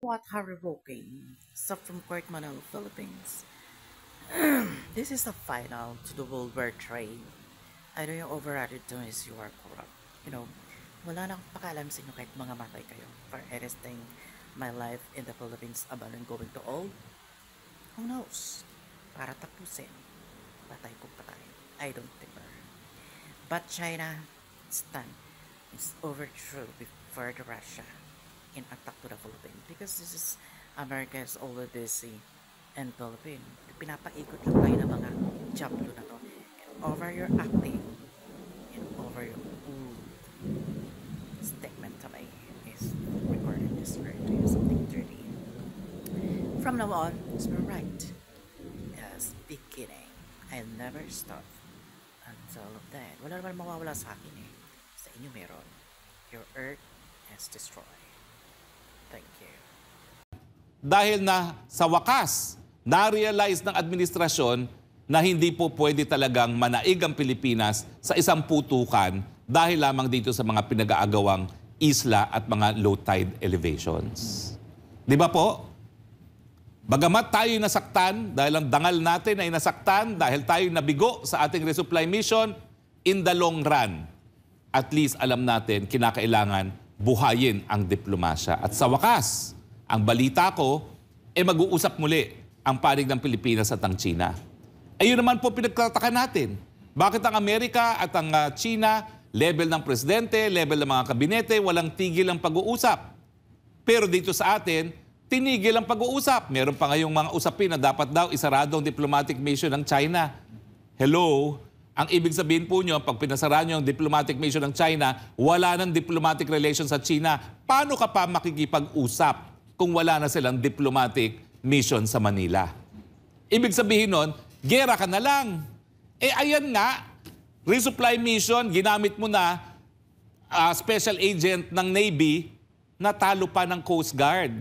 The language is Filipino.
What Harry Roque, Supreme Court Manila, Philippines. This is the final to the World War trade. I know yung overrated to is you are corrupt. You know, wala na akong pakialam sa inyo kahit mga matay kayo for anything my life in the Philippines about and going to old. Who knows? Para tapusin. Patay kung patay. I don't think that. But China stand is overthrew before the Russia in attack to the Philippines because this is America is always busy and Philippines. Pinapaikot lang tayo ng mga jablo na to. And over your acting and over your statement to me is recorded this or do something dirty. From now on, it's my right. Yes, beginning. I'll never stop until then. Wala naman mawawala sa akin eh. Sa inyo meron. Your earth is destroyed. Thank you. Dahil na sa wakas, na-realize ng administrasyon na hindi po pwede talagang manaig ang Pilipinas sa isang putukan dahil lamang dito sa mga pinag-aagawang isla at mga low tide elevations. Di ba po? Bagamat tayo nasaktan dahil ang dangal natin ay nasaktan dahil tayo nabigo sa ating resupply mission, in the long run, at least alam natin kinakailangan buhayin ang diplomasya. At sa wakas, ang balita ko, mag-uusap muli ang panig ng Pilipinas at ang China. Ayun naman po pinagtataka natin. Bakit ang Amerika at ang China, level ng presidente, level ng mga kabinete, walang tigil ang pag-uusap. Pero dito sa atin, tinigil ang pag-uusap. Meron pa ngayong mga usapin na dapat daw isarado ang diplomatic mission ng China. Hello? Ang ibig sabihin po nyo, pag pinasara nyo ang diplomatic mission ng China, wala nang diplomatic relations sa China. Paano ka pa makikipag-usap kung wala na silang diplomatic mission sa Manila? Ibig sabihin nun, gera ka na lang. Ayan nga, resupply mission, ginamit mo na special agent ng Navy, natalo pa ng Coast Guard.